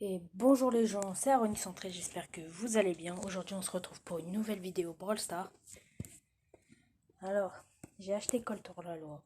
Et bonjour les gens, c'est Aroni113, j'espère que vous allez bien. Aujourd'hui on se retrouve pour une nouvelle vidéo Brawl Stars. Alors, j'ai acheté Colt hors la loi.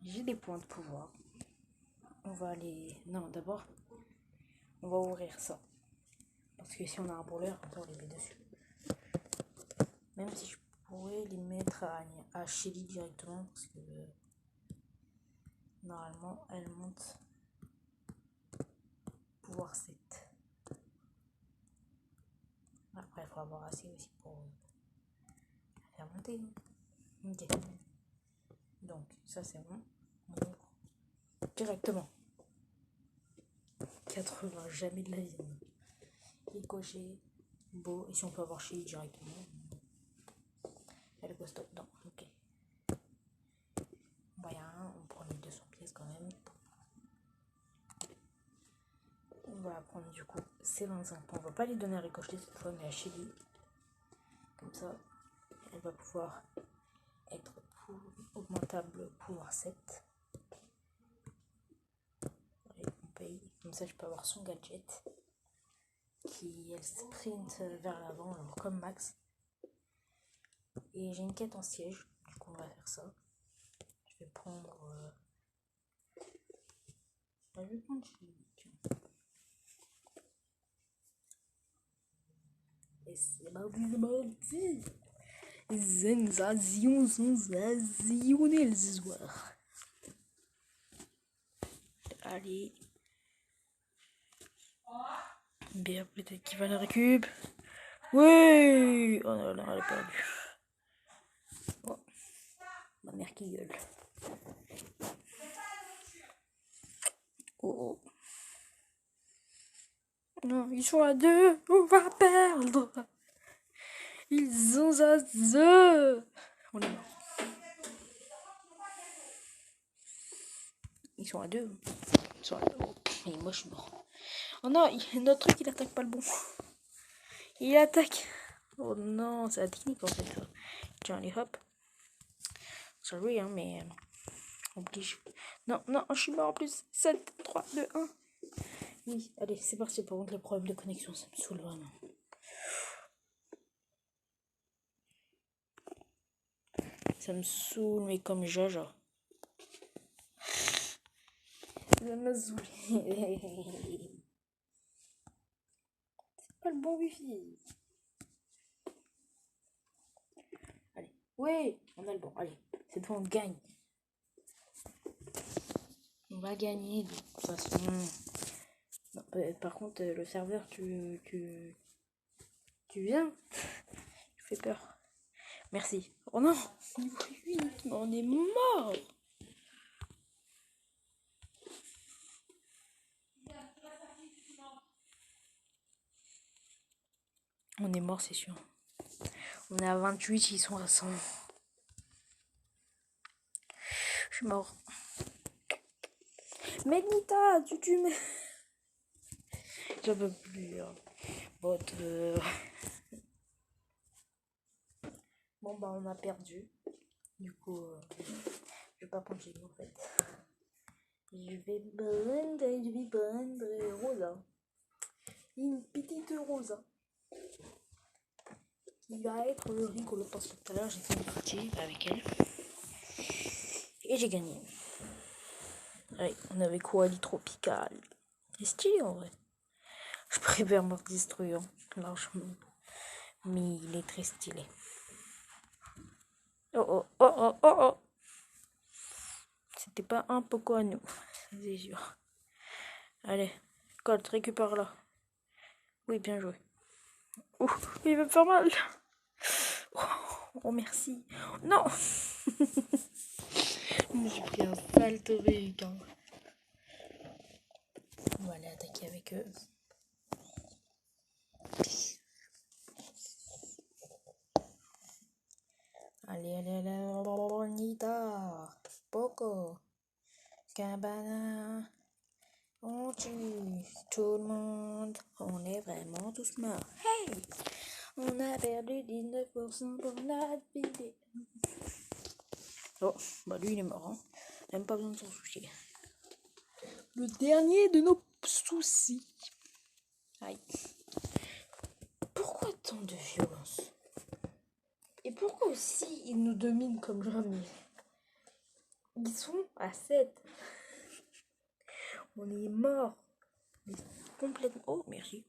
J'ai des points de pouvoir. On va aller... Non, d'abord, on va ouvrir ça. Parce que si on a un brawler, on les met dessus. Même si je pourrais les mettre à Shelly directement. Parce que normalement, elle monte pouvoir 7. Après, il faut avoir assez aussi pour faire monter. Ok. Donc, ça c'est bon. On ouvre directement. 80, jamais de la vie. Ricochet, beau. Et si on peut avoir chez directement. Elle go stop. Non, ok. Voilà, on prend les 200 pièces quand même. On va prendre du coup ces 25 points. On va pas les donner à Ricochet cette fois, mais à Shelly. Comme ça, elle va pouvoir être augmentable pouvoir 7. Allez, on paye. Comme ça, je peux avoir son gadget. Qui elle sprint vers l'avant, alors comme Max. Et j'ai une quête en siège, du coup on va faire ça. Je vais prendre... je vais prendre et c'est parti. Sensationnel ce soir. Allez. Bien, peut-être qu'il va la récup. Oui. Oh non, non, elle a perdu. Oh. Ma mère qui gueule. Oh, oh. Non, ils sont à 2. On va perdre. Ils ont à 2. On est mort. Ils sont à 2. Ils sont à 2. Oh. Et moi je suis mort. Oh non, notre truc il attaque pas le bon. Il attaque. Oh non, c'est la technique en fait. Tiens, allez hop. Sorry, hein, mais oblige. Non, non, je suis mort en plus. 7, 3, 2, 1. Oui, allez, c'est parti. Par contre, le problème de connexion, ça me saoule vraiment. Ça me saoule, mais comme Jaja. Ça m'a saoulé. C'est pas le bon wifi. Allez. Oui, on a le bon. Allez, cette fois on gagne. On va gagner de toute façon. Non, par contre, le serveur, tu viens? Tu fais peur. Merci. Oh non, on est mort. On est mort, c'est sûr. On est à 28, ils sont à 100. Je suis mort. Mais Nita, tu me... J'en peux plus. Hein. Bon, bah on a perdu. Du coup, je vais pas prendre chez nous en fait. Je vais prendre Rosa. Une petite Rosa. Qui va être rigolo parce que tout à l'heure j'ai fait une partie avec elle. Et j'ai gagné. Allez, on avait Koali Tropical. C'est stylé en vrai. Je préfère Mort Destruant largement. Mais il est très stylé. Oh oh oh oh oh oh. C'était pas un Poco à nous, c'est sûr. Allez, Colt, récupère là. Oui, bien joué. Ouh, il va me faire mal. Oh, merci. Non. J'ai pris un sale truc. Hein. On va aller attaquer avec eux. Allez, allez, allez, Nita, Poco, Cabana, on tue tout le monde, on est vraiment tous morts. Hey, on a perdu 19% pour notre vidéo. Oh, bah lui il est mort, hein. Même pas besoin de s'en soucier. Le dernier de nos soucis. Aïe. Pourquoi tant de violence? Et pourquoi aussi ils nous dominent comme jamais? Ils sont à 7. On est mort. Mais complètement. Oh, merci.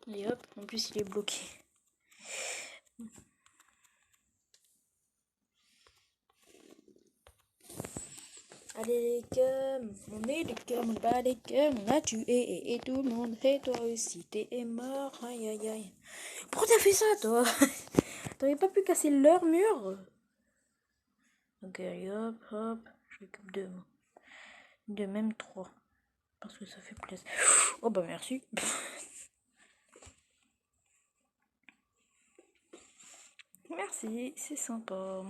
Et hop, en plus il est bloqué. Allez les cums, on est les cums, on bat les cums, on a tué et tout le monde, et toi aussi t'es mort, aïe aïe aïe. Pourquoi t'as fait ça toi? T'aurais pas pu casser leur mur? Ok, allez hop, hop, je récupère deux. De même 3. Parce que ça fait plaisir. Oh bah merci. Merci, c'est sympa.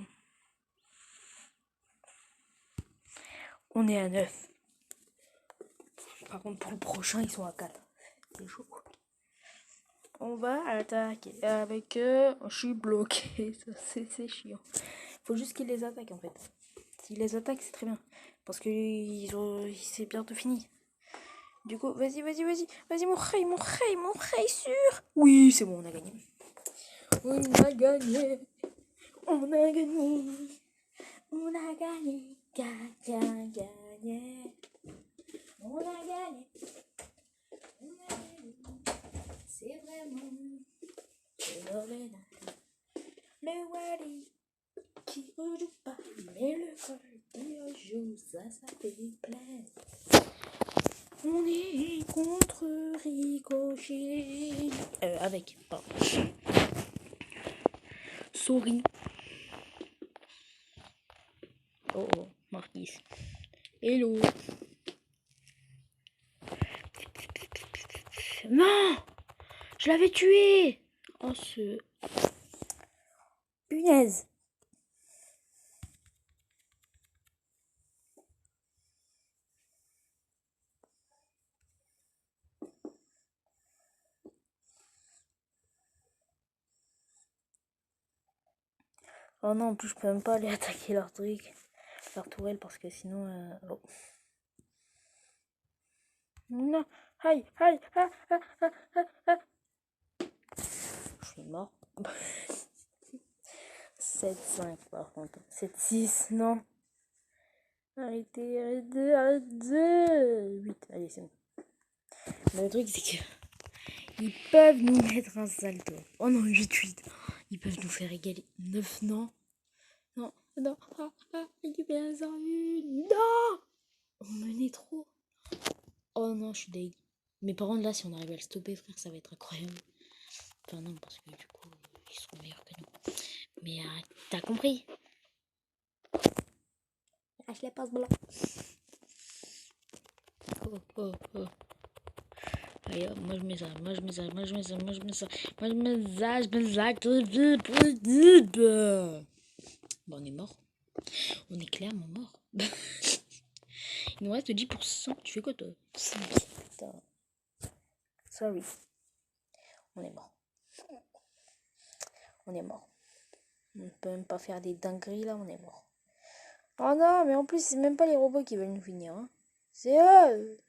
On est à 9. Par contre, pour le prochain, ils sont à 4. C'est chaud. On va attaquer avec eux. Je suis bloqué. C'est chiant. Faut juste qu'ils les attaquent en fait. S'ils les attaquent, c'est très bien. Parce que c'est bientôt fini. Du coup, vas-y. Vas-y, mon rey, sûr. Oui, c'est bon, on a gagné. On a gagné. On a gagné. On a gagné. Gagné. On a gagné. C'est vraiment phénoménal. Le Wally qui rejoue pas, mais le col qui rejoue, ça fait plaisir. On est contre Ricochet. Avec, pardon. Sorry. Oh, Marquis. Hello. Non! Je l'avais tué! Oh, ce... Punaise! Oh non, en plus, je peux même pas aller attaquer leur truc. Leur tourelle, parce que sinon... Oh. Non! Aïe! Je suis mort. 7-5 par contre. 7-6, non. Arrêtez. 8. Allez, c'est bon. Mais le truc, c'est que ils peuvent nous mettre un salto. Oh non, 8-8. Ils peuvent nous faire égaler. 9, non. Non. Récupère ça. Non. On menait trop. Oh non, je suis deg. Mais par contre, là, si on arrive à le stopper, frère, ça va être incroyable. Enfin, non, parce que du coup, ils seront meilleurs que nous. Mais t'as compris? Je les passe blanc. Oh. Allez, moi je mets ça. Bon, on est mort. On est clairement mort. Il nous reste 10%. Tu fais quoi toi? Putain. Sorry. On est mort. On peut même pas faire des dingueries là, on est mort. Oh non, mais en plus, c'est même pas les robots qui veulent nous finir. Hein. C'est eux.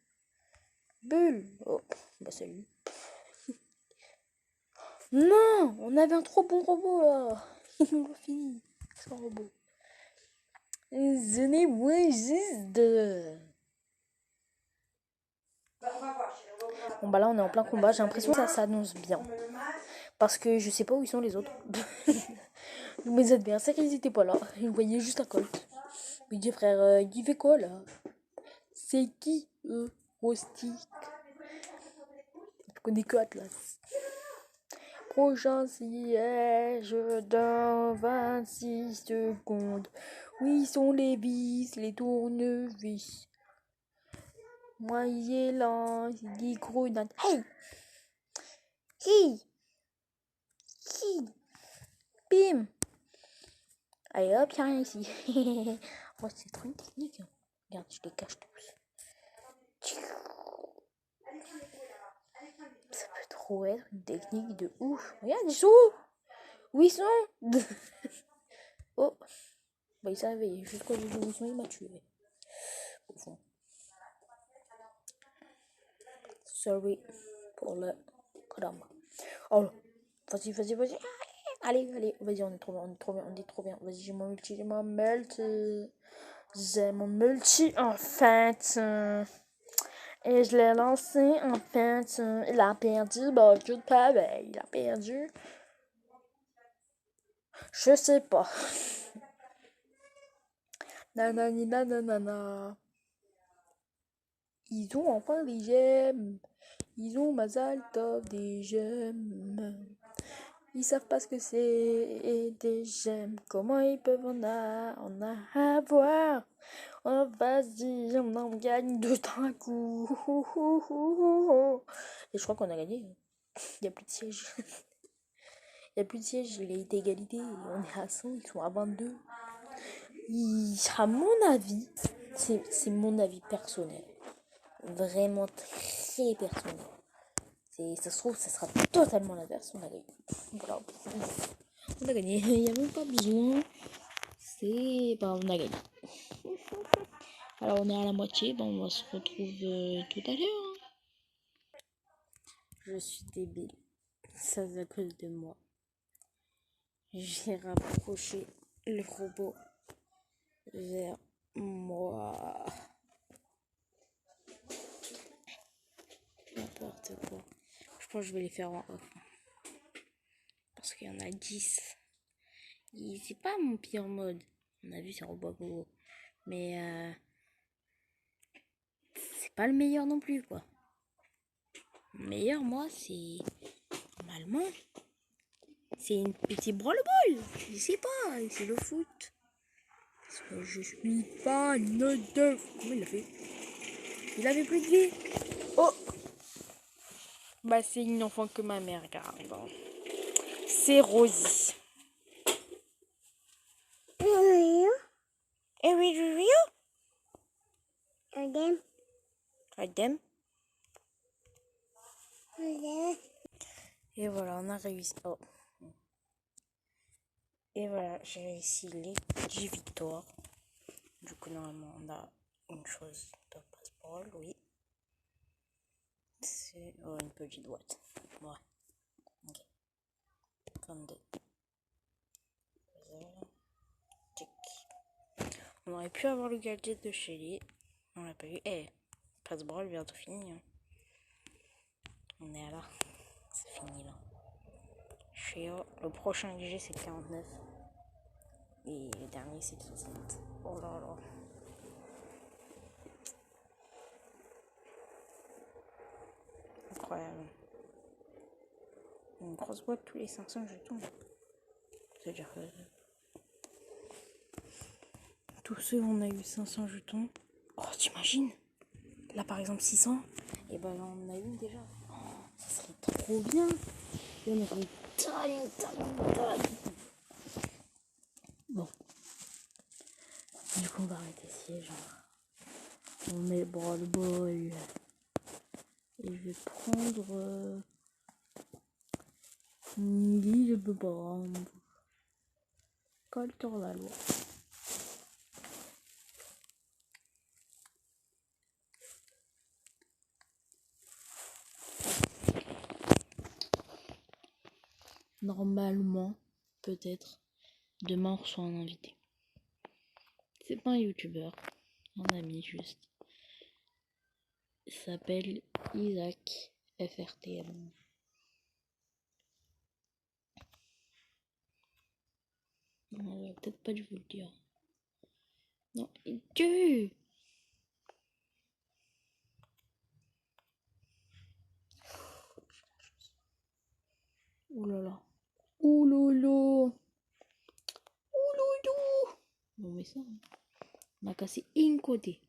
Bulle. Oh, bah salut. Non, on avait un trop bon robot là. Ils nous l'ont fini. Sans robot. Ce n'est moins juste. Bon bah là on est en plein combat. J'ai l'impression que ça s'annonce bien. Parce que je sais pas où ils sont les autres. Mes adversaires ils étaient pas là. Ils voyaient juste un colt. Je me dis frère, il fait quoi là? C'est qui eux? Rustic. Je connais que Atlas. Prochain siège dans 26 secondes. Où sont les vis, les tournevis? Moi, il est là, il dit grenade. Hey! Bim! Allez hop, y'a rien ici. Oh, c'est trop une technique. Hein. Regarde, je les cache tous. Ça peut trop être une technique de ouf. Regarde, ils sont où? Où ils sont? Oh. Bah, il s'est réveillé. Jusqu'au jour où il m'a tué. Au fond. Sorry pour le drama. Oh, vas-y. Allez, vas-y, on est trop bien, on est trop bien. Vas-y, j'ai mon multi. J'ai mon multi, en fait. Et je l'ai lancé, en fait. Il a perdu, bah, tout pareil. Il a perdu. Je sais pas. Nanana. Ils ont enfin des gemmes. Ils ont Mazal Tov des gemmes. Ils savent pas ce que c'est des gemmes. Comment ils peuvent en avoir? Oh, vas-y, on en gagne deux d'un coup. Et je crois qu'on a gagné. Il n'y a plus de siège. Il n'y a plus de siège. Il y a été égalité. On est à 100, ils sont à 22. À mon avis, c'est mon avis personnel. Vraiment très personnel. Ça se trouve, ça sera totalement l'inverse. On a gagné. Voilà. On a gagné. Il n'y a même pas besoin. On a gagné. Alors, on est à la moitié. Bon, on va se retrouve tout à l'heure. Je suis débile. Ça, c'est à cause de moi. J'ai rapproché le robot vers moi. N'importe quoi. Je pense que je vais les faire en off. Parce qu'il y en a 10. C'est pas mon pire mode. On a vu, c'est robot bobo. Mais c'est pas le meilleur non plus, quoi. Le meilleur, moi, c'est normalement, c'est une petite branle-ball. Je sais pas, c'est le foot. Parce que je suis pas de... Comment il l'a fait? Il avait plus de vie. Oh! Bah, c'est une enfant que ma mère garde. Bon. C'est Rosie. Et oui, Adem. Et voilà, on a réussi. Oh. Et voilà, j'ai réussi les 10 victoires. Du coup, normalement, on a une chose de passeport, oui. C'est une petite boîte. Ouais. Ok. 22. On aurait pu avoir le gadget de Shelly. On l'a pas eu. Passeport bientôt fini. On est là. C'est fini là. Le prochain que j'ai c'est 49. Et le dernier c'est 60. Oh là là. Incroyable. Une grosse boîte tous les 500 jetons. C'est-à-dire que tous ceux où on a eu 500 jetons. Oh, t'imagines? Là par exemple 600. Et ben là on en a une déjà. Oh, ça serait trop bien. Et on aurait une Bon. Du coup on va arrêter ici. On met le bras le bol. Et je vais prendre... Guy de Brand. Colter la loi. Normalement, peut-être, demain on reçoit un invité. C'est pas un youtubeur, un ami juste. Il s'appelle Isaac FRTM. On peut-être pas dû vous le dire. Non, Dieu! Ouh là là. Ouh loulou. Ouh loulou. Bon, mais ça, on a cassé un côté.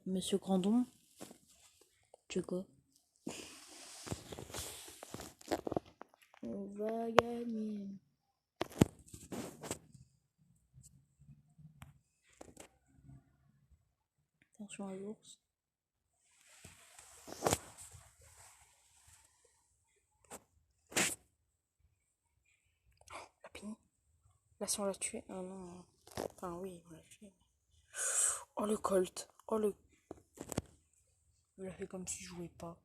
Monsieur Grandon. Tu sais quoi? On va gagner. Attention à l'ours. La pini. Là, si on l'a tué. Ah non. Enfin, oui, on l'a tué. Oh, le Colt. Oh, le. Il a fait comme s'il jouait pas.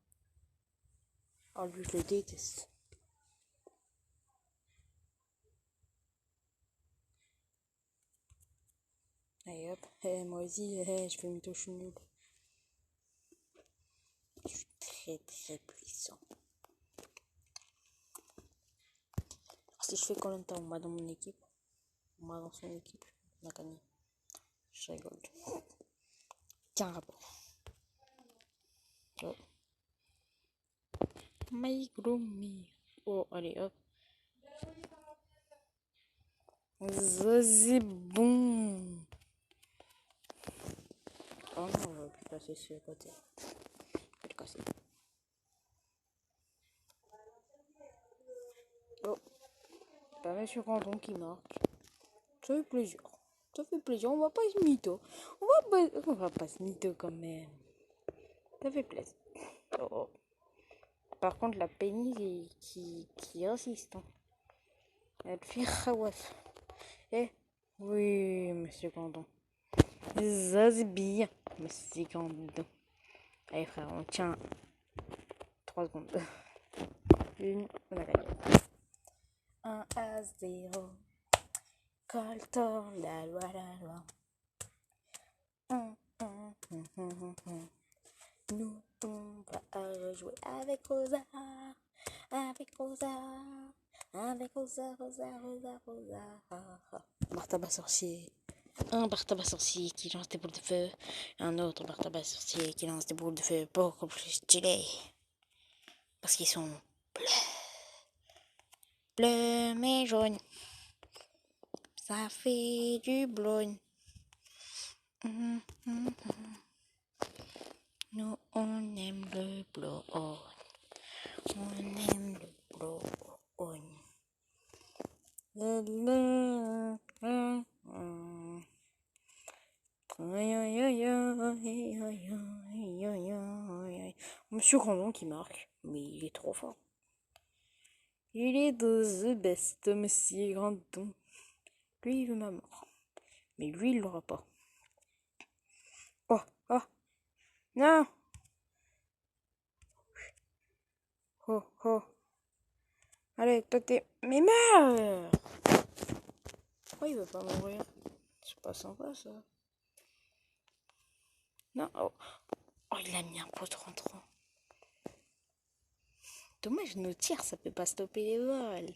Oh, lui, je le déteste. Allez hop, moi aussi, je fais mytho, je suis nul. Je suis très très puissant. Si je fais combien de temps on m'a dans mon équipe, on m'a dans son équipe, on a gagné. Je rigole. Tiens, rapport. Oh. My Groomy. Oh, allez hop. C'est bon. Oh non, je vais plus passer sur le côté. Je vais le casser. Oh, pas Monsieur Grandon qui marque. Ça fait plaisir. Ça fait plaisir. On va pas se mytho. On va pas se mytho quand même. Ça fait plaisir. Oh. Par contre, la pénible qui insiste. Hein. Elle fait rawaf. Eh oui, Monsieur Grandon. Ça c'est bien, Monsieur Grandon. Allez frère, on tient 3 secondes. Une, on a gagné. 1-0. Colton, la loi, la loi. Nous, on va jouer avec Rosa. Avec Rosa. Avec Rosa, Rosa, Rosa, Rosa. Bartaba sorcier. Un Bartaba sorcier qui lance des boules de feu. Un autre Bartaba sorcier qui lance des boules de feu beaucoup plus stylées. Parce qu'ils sont bleus. Bleu mais jaune. Ça fait du blonde. Nous, on aime le blonde. On aime le blonde. Monsieur Grandon qui marque, mais il est trop fort. Il est the best, Monsieur Grandon. Lui, il veut ma mort. Mais lui, il l'aura pas. Oh, oh, non. Oh, oh. Allez, toi, t'es... Mais meurs. Pourquoi il veut pas mourir? C'est pas sympa, ça. Non, oh. Oh, il a mis un pot de rentrant. Dommage, nos tirs, ça peut pas stopper les vols.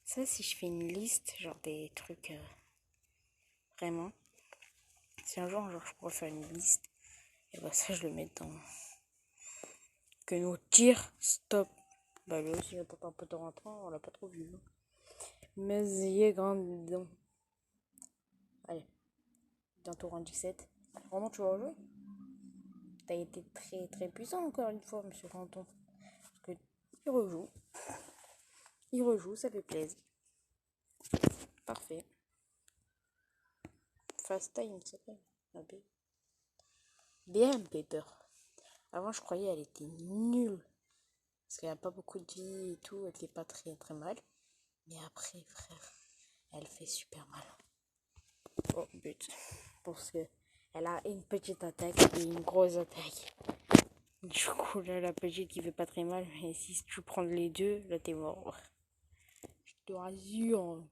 Ça, si je fais une liste, genre des trucs... vraiment. Si un jour, je pourrais faire une liste, et bah ça, je le mets dans... Que nos tirs stop. Bah lui aussi, il a pas un peu de rentrant, on l'a pas trop vu. Mais il est grandon. Allez, bientôt rang 17. Vraiment, tu vas rejouer? T'as été très très puissant encore une fois, Monsieur Grandon. Parce que il rejoue. Il rejoue, ça fait plaisir. Parfait. Fast time, ça s'appelle. Bien, Peter. Avant, je croyais qu'elle était nulle. Parce qu'elle a pas beaucoup de vie et tout. Elle était pas très très mal. Mais après, frère, elle fait super mal. Oh, but. Parce que elle a une petite attaque et une grosse attaque. Du coup, là, la petite qui fait pas très mal. Mais si tu prends les deux, là, t'es mort. Je te rassure.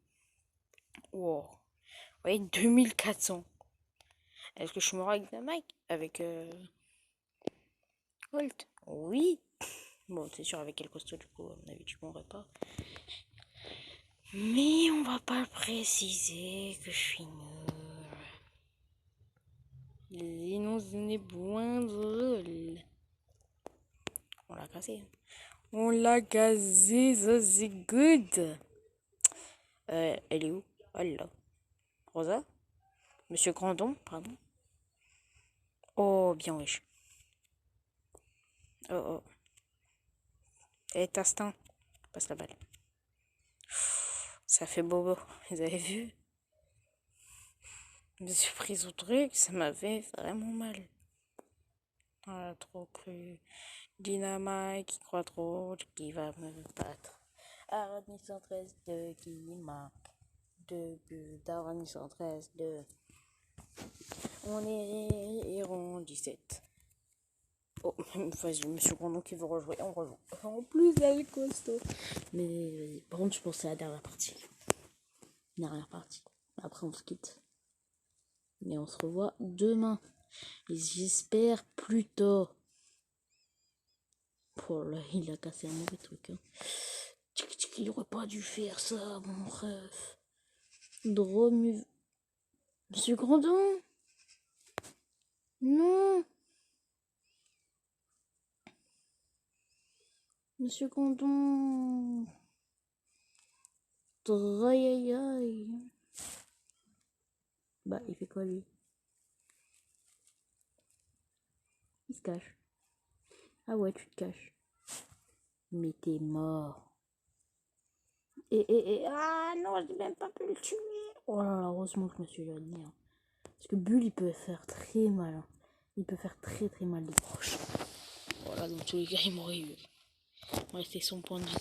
Wow. Ouais, 2400. Est-ce que je suis mort avec la Mike? Avec Holt? Oui. Bon, c'est sûr, avec quel costaud, du coup, à mon avis, tu mourrais pas. Mais on va pas préciser que je suis nul. Sinon, ce n'est point drôle. On l'a cassé. On l'a cassé, ça c'est good. Elle est où? Elle là. Rosa? Monsieur Grandon, pardon. Oh, bien wesh. Oh, oh. Eh, Tastin, passe la balle. Ça fait bobo, vous avez vu? Je me suis prise au truc, ça m'a fait vraiment mal. Ah, trop cru. Dynamite qui croit trop, qui va me battre. Arad 113 qui marque. 2 buts d'Arani 113, 2. On est héros 17. Oh, une fois, je me suis rendu qui veut rejouer. On rejoue. En plus, elle est costaud. Mais par contre, je pense que c'est la dernière partie. Dernière partie. Après, on se quitte. Mais on se revoit demain. Et j'espère plus tôt. Oh là, il a cassé un mauvais truc. Hein. Il aurait pas dû faire ça, mon ref. Drôme. Monsieur Grandon. Non. Monsieur Grandon. Aïe aïe aïe. Bah, il fait quoi lui? Il se cache. Ah ouais, tu te caches. Mais t'es mort. Ah non, j'ai même pas pu le tuer. Oh là là, heureusement que je me suis éloigné. Hein. Parce que Bull, il peut faire très mal. Hein. Il peut faire très très mal des proches. Voilà, donc tous les gars, il m'aurait eu. Ouais, c'est son point de vue.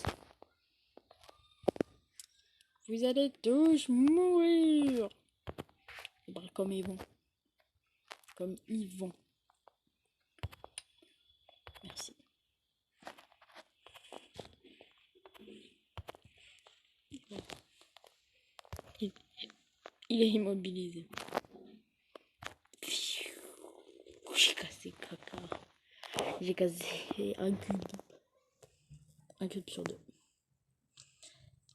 Vous allez tous mourir. Bah, comme ils vont. Comme ils vont. Merci. Il est immobilisé. J'ai cassé caca. J'ai cassé un cube. Un cube sur 2.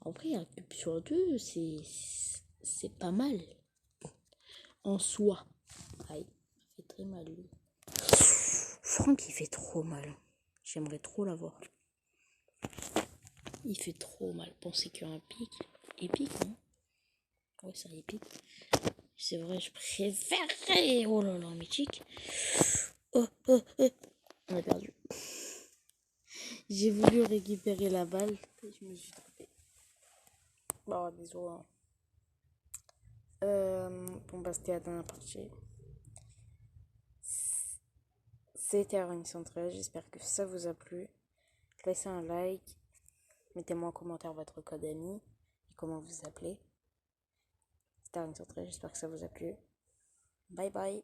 En vrai, un cube sur 2, c'est pas mal. En soi. Aïe, il fait très mal lui. Franck, il fait trop mal. J'aimerais trop l'avoir. Il fait trop mal. Pensez qu'il y a un pic. Épique, non? Ouais, c'est épique. C'est vrai, je préférerais. Oh là là, mythique. Oh. On a perdu. J'ai voulu récupérer la balle. Et je me suis trompée. Bon, désolé. Bon, bah, c'était la dernière partie. C'était Arani 113. J'espère que ça vous a plu. Laissez un like. Mettez-moi en commentaire votre code ami et comment vous appelez. C'était Arani 113. J'espère que ça vous a plu. Bye bye.